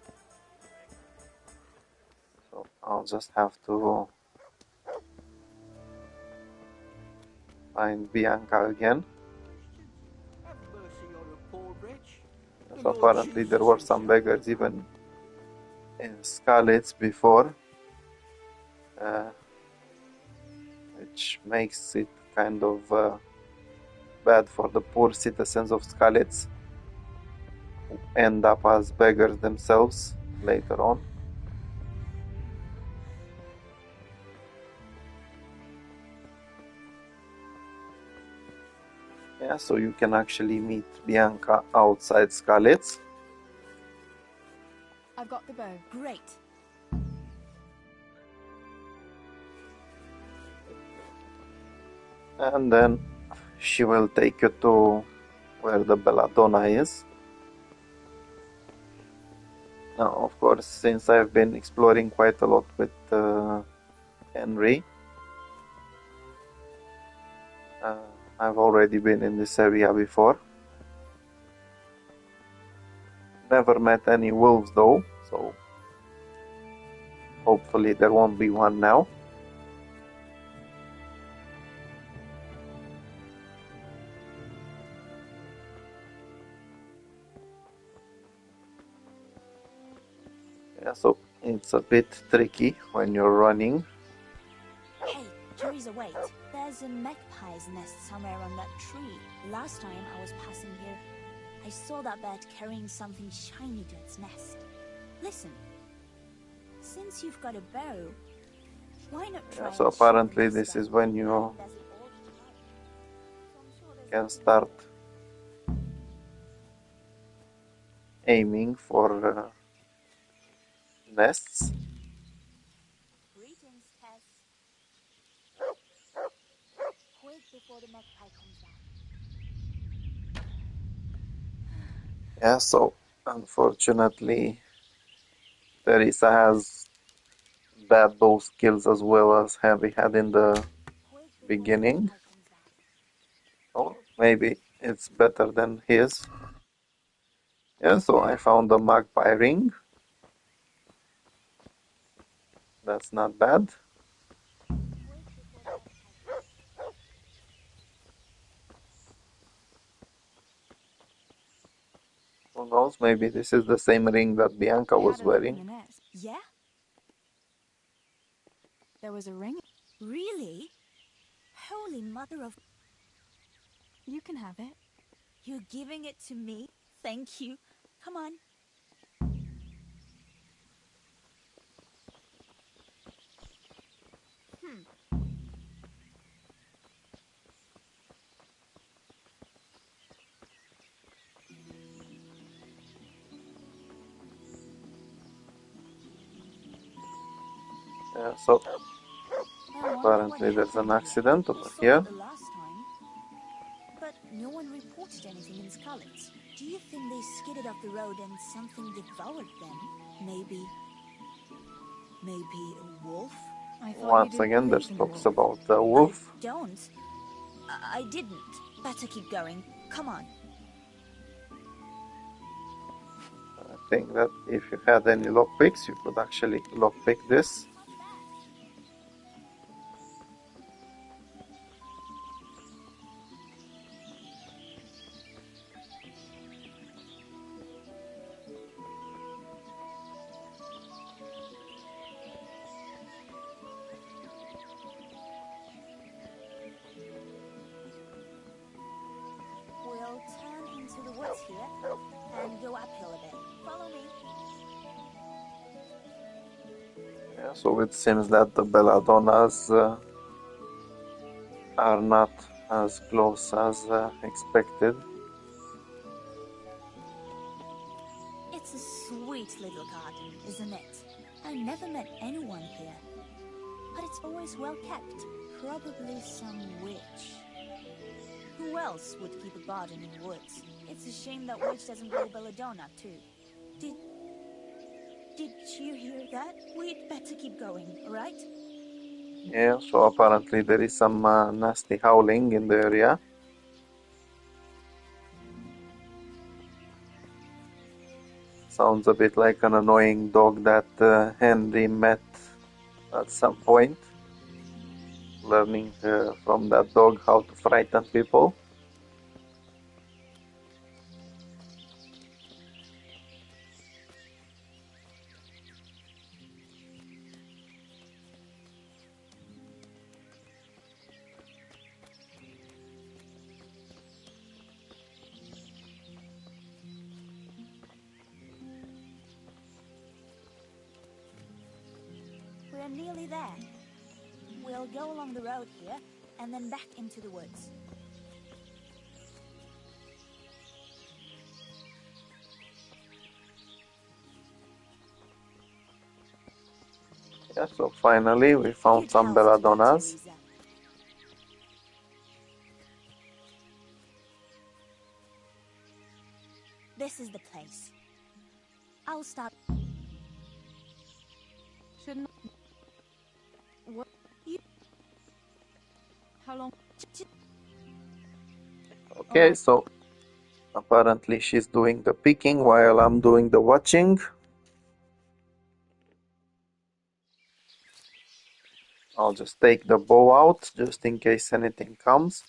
[SPEAKER 1] So I'll just have to find Bianca again.
[SPEAKER 3] Have mercy on a poor wretch.
[SPEAKER 1] So apparently there were some beggars even in Scarlet's before, which makes it kind of bad for the poor citizens of Scarlet's. end up as beggars themselves later on. Yeah, so you can actually meet Bianca outside Scarlet's.
[SPEAKER 2] I've got the bow.
[SPEAKER 6] Great.
[SPEAKER 1] And then she will take you to where the belladonna is. Now, of course, since I've been exploring quite a lot with Henry, I've already been in this area before. Never met any wolves though, so hopefully there won't be one now. Yeah, so it's a bit tricky when you're running.
[SPEAKER 6] Hey, Theresa, wait. There's a magpie's nest somewhere on that tree. Last time I was passing here, I saw that bird carrying something shiny to its nest. Listen, since you've got a bow, why not try
[SPEAKER 1] Yeah, so
[SPEAKER 6] and shoot
[SPEAKER 1] apparently
[SPEAKER 6] the
[SPEAKER 1] this
[SPEAKER 6] nest
[SPEAKER 1] is
[SPEAKER 6] down?
[SPEAKER 1] when you
[SPEAKER 6] There's an old child. So I'm sure there's
[SPEAKER 1] can
[SPEAKER 6] nothing
[SPEAKER 1] start aiming for nests.
[SPEAKER 6] Greetings, Tess. Quick before the magpie comes back.
[SPEAKER 1] Yeah, so unfortunately Theresa has bad bow skills as well as Henry had in the
[SPEAKER 6] Quick before the
[SPEAKER 1] beginning.
[SPEAKER 6] magpie comes back.
[SPEAKER 1] Or maybe it's better than his. Yeah, so I found a magpie ring. That's not bad.
[SPEAKER 6] Quick before the magpie comes back.
[SPEAKER 1] Who knows, maybe this is the same ring that Bianca
[SPEAKER 2] I
[SPEAKER 1] was
[SPEAKER 2] had a look in
[SPEAKER 1] wearing.
[SPEAKER 2] the nest.
[SPEAKER 6] Yeah?
[SPEAKER 2] There was a ring.
[SPEAKER 6] Really? Holy mother of...
[SPEAKER 2] You can have it.
[SPEAKER 6] You're giving it to me? Thank you. Come on.
[SPEAKER 1] Yeah, so
[SPEAKER 6] I wonder what
[SPEAKER 1] apparently there's an
[SPEAKER 6] happened here.
[SPEAKER 1] accident
[SPEAKER 6] I
[SPEAKER 1] over
[SPEAKER 6] saw
[SPEAKER 1] here.
[SPEAKER 6] it the last time, but no one reported anything in Scarlet's. Do you think they skidded off the road and something devoured them? Maybe a wolf?
[SPEAKER 2] I thought you
[SPEAKER 1] Once
[SPEAKER 2] didn't
[SPEAKER 1] again,
[SPEAKER 2] believe
[SPEAKER 1] there's
[SPEAKER 2] in
[SPEAKER 1] talks
[SPEAKER 2] wolves.
[SPEAKER 1] about the
[SPEAKER 6] I
[SPEAKER 1] wolf.
[SPEAKER 6] don't. I didn't. Better keep going. Come on.
[SPEAKER 1] I think that if you had any lockpicks, you could actually lockpick this.
[SPEAKER 6] We'll turn into the woods here and go uphill a bit. Follow me.
[SPEAKER 1] Yeah, so it seems that the belladonnas are not as close as expected.
[SPEAKER 6] It's a sweet little garden, isn't it? I never met anyone here, but it's always well kept. Probably some witch. Who else would keep a garden in the woods? It's a shame that witch doesn't grow belladonna too. Did you hear that? We'd better keep going, alright?
[SPEAKER 1] Yeah, so apparently there is some nasty howling in the area. Sounds a bit like an annoying dog that Henry met at some point. Learning from that dog how to frighten people.
[SPEAKER 6] We're nearly there. We'll go along the road here, and then back into the woods.
[SPEAKER 1] Yeah, so finally we found
[SPEAKER 6] Good
[SPEAKER 1] some
[SPEAKER 6] health to you,
[SPEAKER 1] belladonnas.
[SPEAKER 6] Theresa. This is the place. I'll start.
[SPEAKER 2] Shouldn't. What?
[SPEAKER 6] You.
[SPEAKER 2] How long?
[SPEAKER 1] Okay,
[SPEAKER 2] Alright.
[SPEAKER 1] so apparently she's doing the picking while I'm doing the watching. I'll just take the bow out just in case anything comes.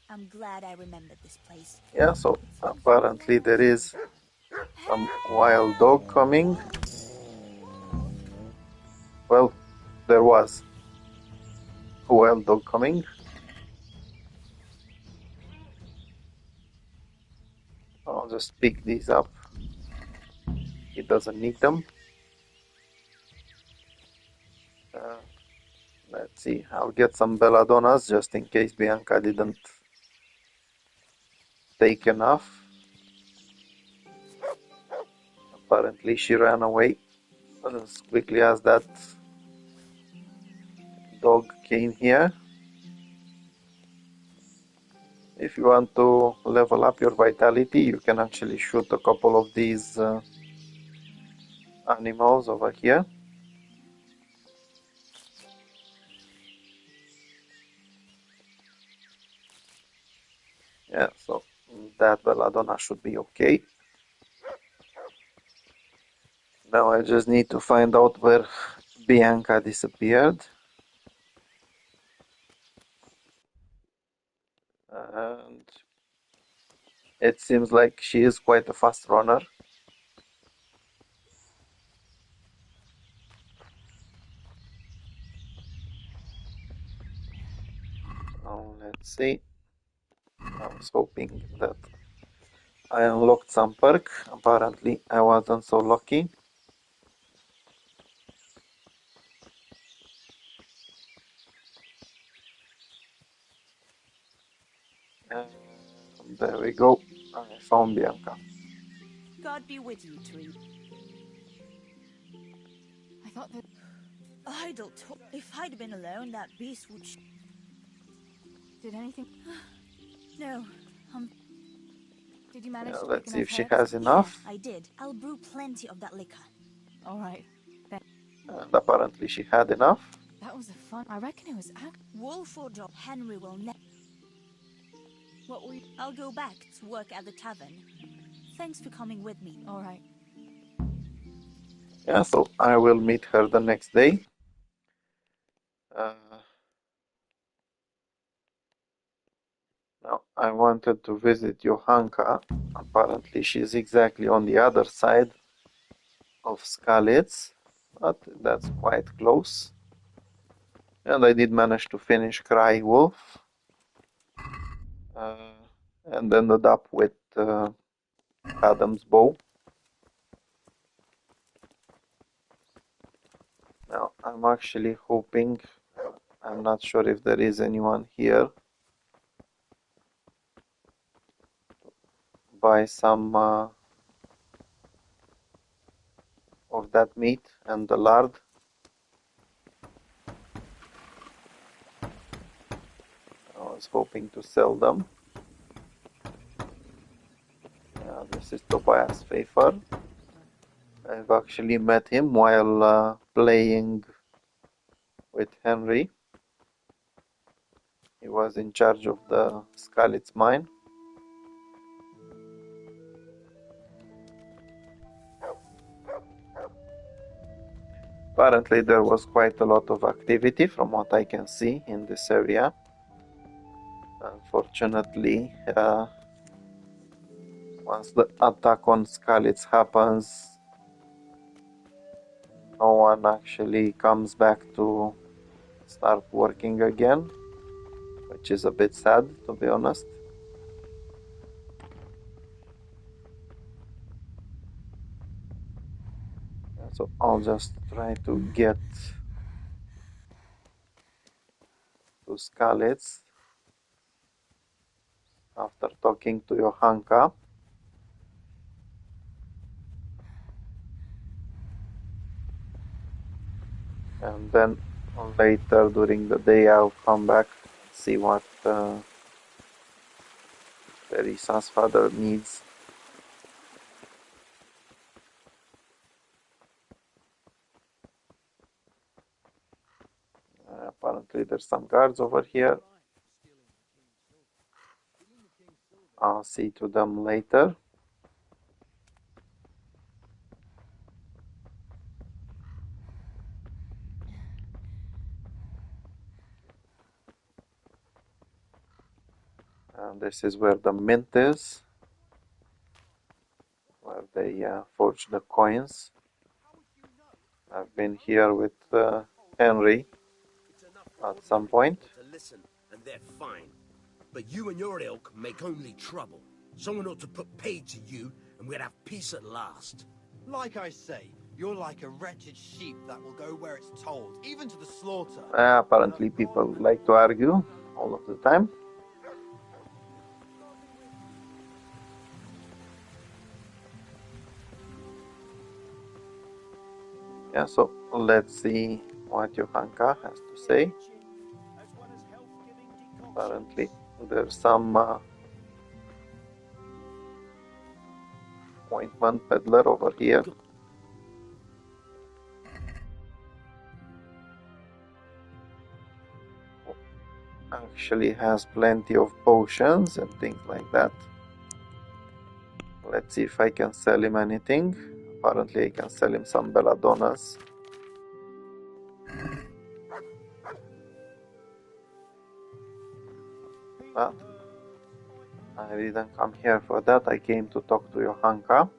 [SPEAKER 6] I'm glad I remembered this place.
[SPEAKER 1] Yeah, so apparently there is some wild dog coming. Well, there was a wild dog coming. I'll just pick these up. He doesn't need them. Let's see, I'll get some belladonnas just in case Bianca didn't take enough. Apparently she ran away as quickly as that dog came here. If you want to level up your vitality, you can actually shoot a couple of these animals over here. Yeah, so that belladonna should be okay. Now I just need to find out where Bianca disappeared. And it seems like she is quite a fast runner. Let's see. I was hoping that I unlocked some perk. Apparently I wasn't so lucky. There we go. I found Bianca.
[SPEAKER 6] God be with you, Theresa.
[SPEAKER 2] I thought that.
[SPEAKER 6] Idle talk. If I'd been alone, that beast would.
[SPEAKER 2] Did anything?
[SPEAKER 6] No.
[SPEAKER 2] Did you manage
[SPEAKER 1] Yeah,
[SPEAKER 2] to pick
[SPEAKER 1] let's see
[SPEAKER 2] enough
[SPEAKER 1] if she
[SPEAKER 2] herbs?
[SPEAKER 1] has
[SPEAKER 6] Yeah,
[SPEAKER 1] enough.
[SPEAKER 6] I did. I'll brew plenty of that liquor.
[SPEAKER 2] Alright.
[SPEAKER 1] And apparently she had enough.
[SPEAKER 2] That was a fun. I reckon it was.
[SPEAKER 6] Wolf or dog, Henry will never.
[SPEAKER 2] What were you?
[SPEAKER 6] I'll go back to work at the tavern. Thanks for coming with me.
[SPEAKER 2] Alright.
[SPEAKER 1] Yeah, so I will meet her the next day. Now I wanted to visit Johanka. Apparently she's exactly on the other side of Skalitz, but that's quite close. And I did manage to finish Cry Wolf. And ended up with Adam's bow. Now I'm actually hoping, I'm not sure if there is anyone here, buy some of that meat and the lard. I was hoping to sell them. This is Tobias Pfeiffer. I've actually met him while playing with Henry. He was in charge of the Skalitz mine. Apparently there was quite a lot of activity from what I can see in this area. Unfortunately, once the attack on Skalitz happens, no one actually comes back to start working again, which is a bit sad, to be honest. So I'll just try to get to Skalitz after talking to Johanka. And then later during the day I'll come back and see what Theresa's father needs. Apparently there's some guards over here. I'll see to them later. And this is where the mint is, where they forge the coins. I've been here with Henry at some point.
[SPEAKER 8] To listen, and they're fine. But you and your ilk make only trouble. Someone ought to put paid to you, and we'd have peace at last.
[SPEAKER 9] Like I say, you're like a wretched sheep that will go where it's told, even to the slaughter.
[SPEAKER 1] Apparently people like to argue all of the time. Yeah, so let's see what Johanka has to say. Apparently there's some ointment peddler over here. Actually has plenty of potions and things like that. Let's see if I can sell him anything. Apparently I can sell him some belladonnas. But I didn't come here for that. I came to talk to Johanka.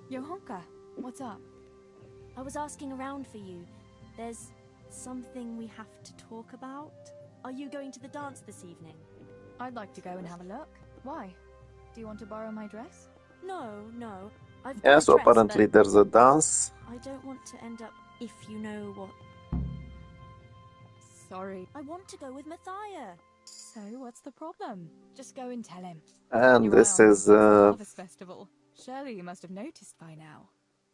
[SPEAKER 2] Johanka, what's up?
[SPEAKER 6] I was asking around for you. There's something we have to talk about. Are you going to the dance this evening?
[SPEAKER 2] I'd like to go and have a look. Why? Do you want to borrow my dress?
[SPEAKER 6] No. I've
[SPEAKER 1] Yeah,
[SPEAKER 6] got a
[SPEAKER 1] so
[SPEAKER 6] dress,
[SPEAKER 1] apparently
[SPEAKER 6] but
[SPEAKER 1] there's a dance.
[SPEAKER 6] I don't want to end up, if you know what.
[SPEAKER 2] Sorry.
[SPEAKER 6] I want to go with Matthias.
[SPEAKER 2] So, what's the problem? Just go and tell him.
[SPEAKER 1] And
[SPEAKER 2] You're
[SPEAKER 1] this
[SPEAKER 2] right on
[SPEAKER 1] is
[SPEAKER 2] the Harvest Festival. Surely you must have noticed by now.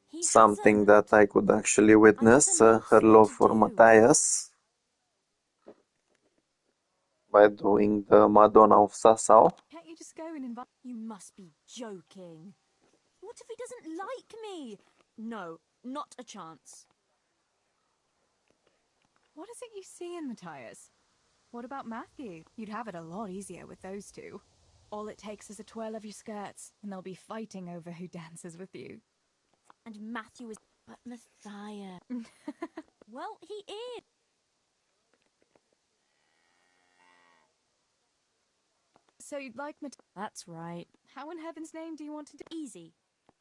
[SPEAKER 6] He
[SPEAKER 1] something
[SPEAKER 6] hasn't.
[SPEAKER 1] that I could actually witness,
[SPEAKER 6] I got a
[SPEAKER 1] her
[SPEAKER 6] lot
[SPEAKER 1] love
[SPEAKER 6] to
[SPEAKER 1] for
[SPEAKER 6] do.
[SPEAKER 1] Matthias by doing the Madonna of Sassau.
[SPEAKER 2] Can't you just go and invite...
[SPEAKER 6] You must be joking. What if he doesn't like me? No, not a chance.
[SPEAKER 2] What is it you see in Matthias? What about Matthew? You'd have it a lot easier with those two. All it takes is a twirl of your skirts, and they'll be fighting over who dances with you.
[SPEAKER 6] And Matthew is... But Matthias... Well, he is.
[SPEAKER 2] So you'd like Matthias?
[SPEAKER 6] That's right.
[SPEAKER 2] How in heaven's name do you want to do...
[SPEAKER 6] Easy.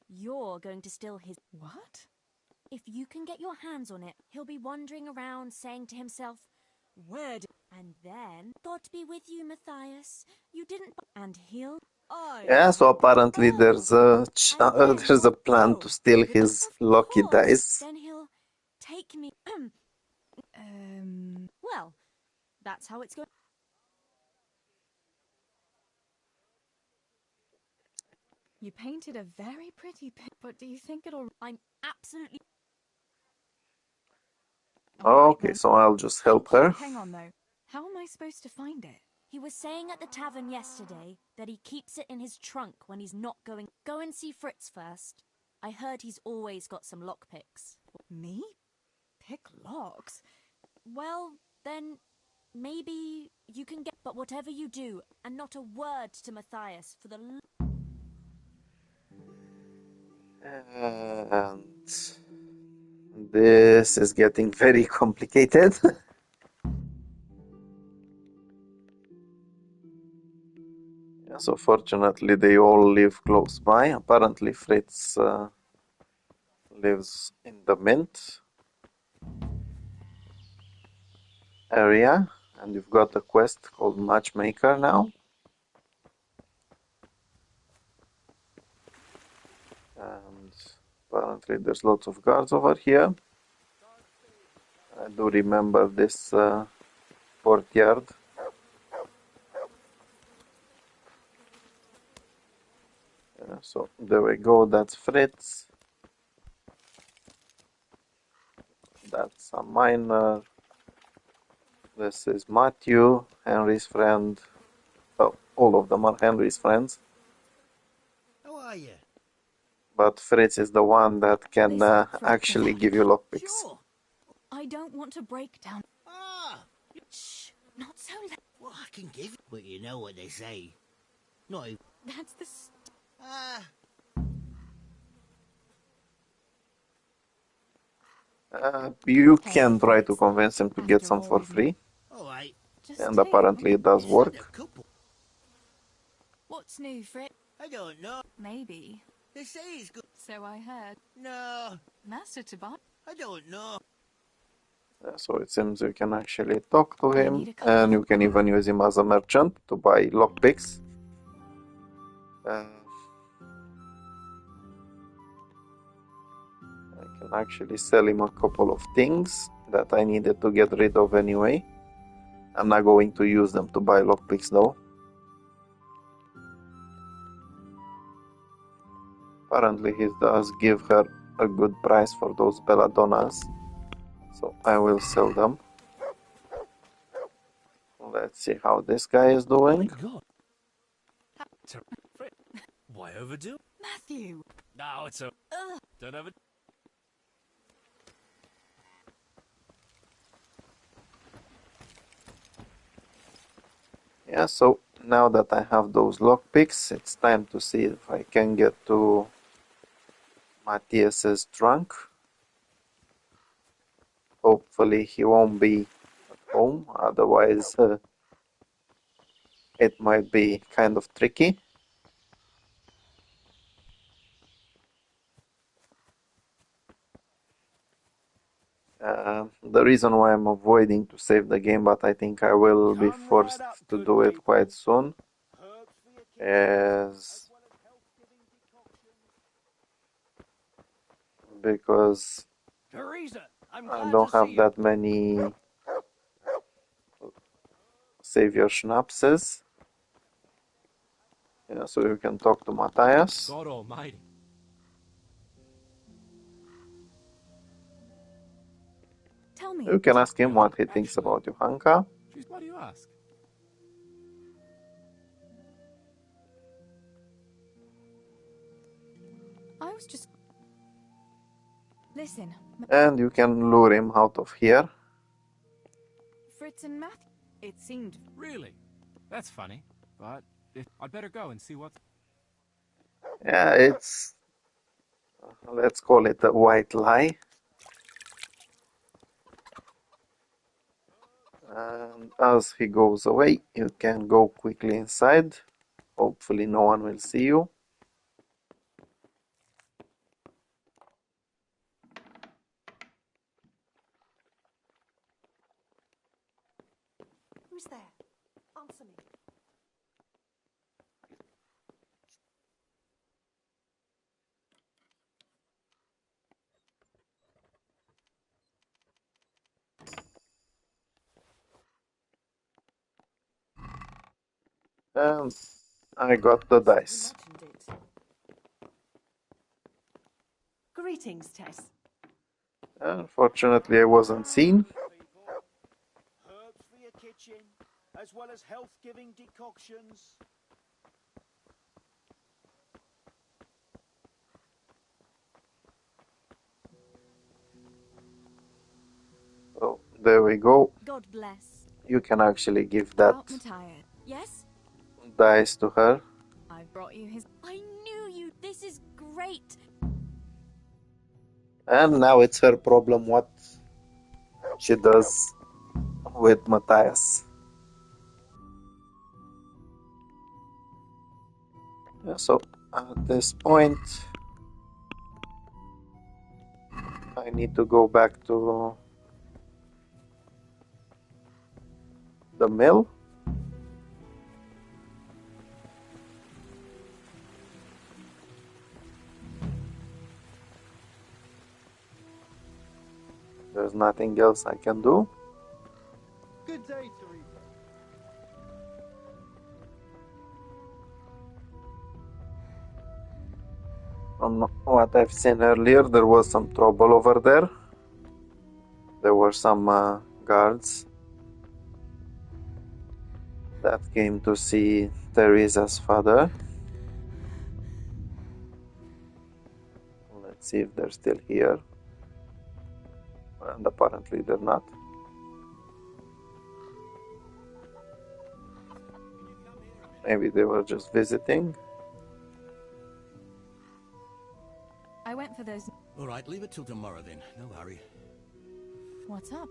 [SPEAKER 6] You're going to steal his...
[SPEAKER 2] What?
[SPEAKER 6] If you can get your hands on it, he'll be wandering around saying to himself, "Where did..." And then, "God be with you, Matthias. You didn't..." And he'll...
[SPEAKER 1] Yeah, so apparently
[SPEAKER 6] Oh.
[SPEAKER 1] there's a plan to steal his lucky dice.
[SPEAKER 6] Then he'll take me... Well, that's how it's going.
[SPEAKER 2] You painted a very pretty picture, but do you think it'll...
[SPEAKER 6] I'm absolutely...
[SPEAKER 1] Okay, so I'll just help her.
[SPEAKER 2] Hang on, though. How am I supposed to find it?
[SPEAKER 6] He was saying at the tavern yesterday that he keeps it in his trunk when he's not going... Go and see Fritz first. I heard he's always got some lockpicks.
[SPEAKER 2] Me? Pick locks?
[SPEAKER 6] Well, then... Maybe you can get... But whatever you do, and not a word to Matthias for the...
[SPEAKER 1] And this is getting very complicated. So fortunately they all live close by. Apparently Fritz lives in the Mint area, and you've got a quest called Matchmaker now. And apparently there's lots of guards over here. I do remember this courtyard. So there we go, that's Fritz. That's a miner. This is Matthew, Henry's friend. Well, all of them are Henry's friends.
[SPEAKER 8] How are you?
[SPEAKER 1] But Fritz is the one that can
[SPEAKER 2] Listen, Fritz,
[SPEAKER 1] actually give you lockpicks.
[SPEAKER 8] Sure.
[SPEAKER 2] I don't want to break down.
[SPEAKER 8] Ah,
[SPEAKER 2] Shh, not so loud.
[SPEAKER 8] well, I can give you. But you know what they say. Not even.
[SPEAKER 2] That's the.
[SPEAKER 8] Ah,
[SPEAKER 1] You
[SPEAKER 2] Hey,
[SPEAKER 1] can try to
[SPEAKER 2] Fritz.
[SPEAKER 1] convince him to get
[SPEAKER 2] After
[SPEAKER 1] some
[SPEAKER 2] all,
[SPEAKER 1] for
[SPEAKER 2] we've
[SPEAKER 1] free,
[SPEAKER 8] all right.
[SPEAKER 2] Just
[SPEAKER 1] and
[SPEAKER 2] two.
[SPEAKER 1] apparently it does
[SPEAKER 8] You said a
[SPEAKER 1] work.
[SPEAKER 8] couple.
[SPEAKER 2] What's new, Fritz?
[SPEAKER 8] I don't know.
[SPEAKER 2] Maybe.
[SPEAKER 8] They say it's good.
[SPEAKER 2] So I heard.
[SPEAKER 8] No,
[SPEAKER 2] Master to buy.
[SPEAKER 8] I don't know.
[SPEAKER 1] So it seems you can actually talk to
[SPEAKER 2] I
[SPEAKER 1] him,
[SPEAKER 2] need a couple
[SPEAKER 1] and
[SPEAKER 2] of-
[SPEAKER 1] you can even use him as a merchant to buy lockpicks. I can actually sell him a couple of things that I needed to get rid of anyway. I'm not going to use them to buy lockpicks though. Apparently he does give her a good price for those belladonnas, so I will sell them. Let's see how this guy is doing.
[SPEAKER 7] God. Why overdo?
[SPEAKER 2] Matthew.
[SPEAKER 7] No, it's a. Don't ever.
[SPEAKER 1] Yeah, so now that I have those lockpicks, it's time to see if I can get to Matthias's trunk. Hopefully he won't be at home, otherwise it might be kind of tricky. The reason why I'm avoiding to save the game, but I think I will be forced to do it quite soon, is because
[SPEAKER 7] Theresa, I'm
[SPEAKER 1] I
[SPEAKER 7] glad
[SPEAKER 1] don't
[SPEAKER 7] to see
[SPEAKER 1] have
[SPEAKER 7] you.
[SPEAKER 1] that many savior schnapses. Yeah, so you can talk to Matthias.
[SPEAKER 4] God almighty.
[SPEAKER 2] Tell me.
[SPEAKER 1] You can ask him what he
[SPEAKER 4] Actually,
[SPEAKER 1] thinks about Johanka.
[SPEAKER 4] Jeez, why do you ask?
[SPEAKER 2] I was just. Listen,
[SPEAKER 1] And you can lure him out of here.
[SPEAKER 2] Fritz and Matthew. It seemed.
[SPEAKER 4] Really? That's funny. But I'd better go and see what's.
[SPEAKER 1] Yeah, it's, let's call it a white lie. And as he goes away, you can go quickly inside. Hopefully no one will see you.
[SPEAKER 10] Who's there? Answer me.
[SPEAKER 1] And I got the dice.
[SPEAKER 10] Imagined it. Greetings, Tess.
[SPEAKER 1] Unfortunately, I wasn't seen.
[SPEAKER 11] Herbs for your kitchen, as well as health-giving decoctions.
[SPEAKER 1] So there we go.
[SPEAKER 2] God bless.
[SPEAKER 1] You can actually give that
[SPEAKER 2] About Matthias. Yes?
[SPEAKER 1] dice to her.
[SPEAKER 2] I brought you his.
[SPEAKER 5] I knew you. This is great.
[SPEAKER 1] And now it's her problem what she does with Matthias. Yeah, so at this point, I need to go back to the mill. There's nothing else I can do.
[SPEAKER 9] Good day, Theresa.
[SPEAKER 1] From what I've seen earlier, there was some trouble over there. There were some guards that came to see Theresa's father. Let's see if they're still here. And apparently they're not. Maybe they were just visiting.
[SPEAKER 2] I went for those.
[SPEAKER 3] All right, leave it till tomorrow then. No hurry.
[SPEAKER 2] What's up?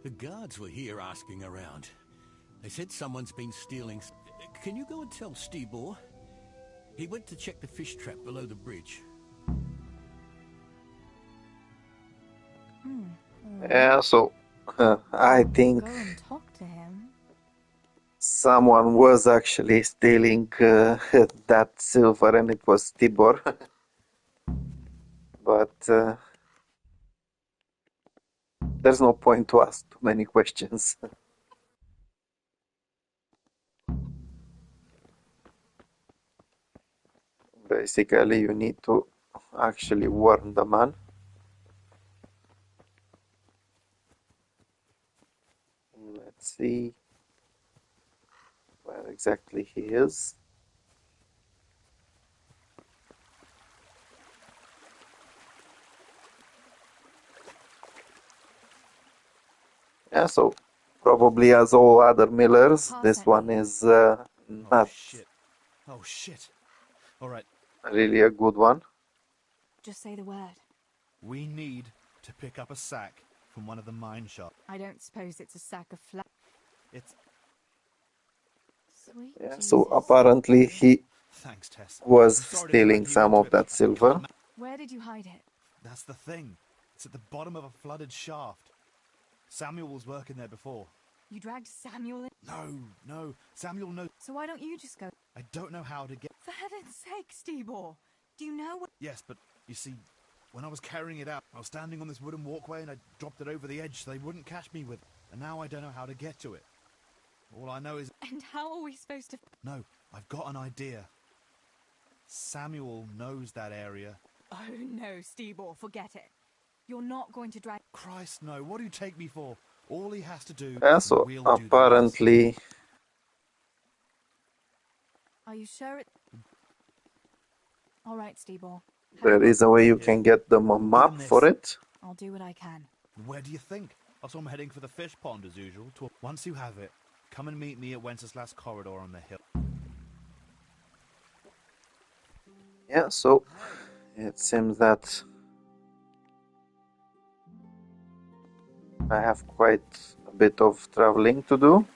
[SPEAKER 3] The guards were here asking around. They said someone's been stealing... Can you go and tell Stibor? He went to check the fish trap below the bridge.
[SPEAKER 1] Yeah, so I think
[SPEAKER 2] Go and talk to him.
[SPEAKER 1] someone was actually stealing that silver, and it was Tibor. But there's no point to ask too many questions. Basically, you need to actually warn the man. Let's see where exactly he is. Yeah, so probably as all other millers, this one is not
[SPEAKER 7] Oh shit. Alright.
[SPEAKER 1] really a good one.
[SPEAKER 2] Just say the word.
[SPEAKER 7] We need to pick up a sack from one of the mine shops.
[SPEAKER 2] I don't suppose it's a sack of flour.
[SPEAKER 7] It's...
[SPEAKER 2] Sweet
[SPEAKER 1] Yeah,
[SPEAKER 2] Jesus.
[SPEAKER 1] so apparently he
[SPEAKER 7] Thanks, Tess.
[SPEAKER 1] was
[SPEAKER 7] I'm sorry to
[SPEAKER 1] stealing
[SPEAKER 7] drag you
[SPEAKER 1] some
[SPEAKER 7] into
[SPEAKER 1] of
[SPEAKER 7] it,
[SPEAKER 1] that
[SPEAKER 7] but I
[SPEAKER 1] silver.
[SPEAKER 7] can't
[SPEAKER 2] Where did you hide it?
[SPEAKER 7] That's the thing. It's at the bottom of a flooded shaft. Samuel was working there before.
[SPEAKER 2] You dragged Samuel in?
[SPEAKER 7] No. Samuel knows.
[SPEAKER 2] So why don't you just go?
[SPEAKER 7] I don't know how to get...
[SPEAKER 2] For heaven's sake, Stibor! Do you know what?
[SPEAKER 7] Yes, but you see, when I was carrying it out, I was standing on this wooden walkway and I dropped it over the edge so they wouldn't catch me with it. And now I don't know how to get to it. All I know is...
[SPEAKER 2] And how are we supposed to...
[SPEAKER 7] No, I've got an idea. Samuel knows that area.
[SPEAKER 2] Oh no, Stibor, forget it. You're not going to drag...
[SPEAKER 7] Christ, no. What do you take me for? All he has to do...
[SPEAKER 1] Yeah, so
[SPEAKER 7] we'll do the rest.
[SPEAKER 1] apparently
[SPEAKER 2] Are you sure it... Alright, Stibor.
[SPEAKER 1] there is a way you can get them a map for it.
[SPEAKER 2] I'll do what I can.
[SPEAKER 7] Where do you think? Also, I'm heading for the fish pond as usual. Once you have it, come and meet me at Wenceslas Corridor on the hill.
[SPEAKER 1] Yeah, so it seems that I have quite a bit of traveling to do,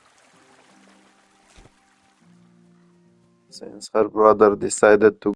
[SPEAKER 1] since her brother decided to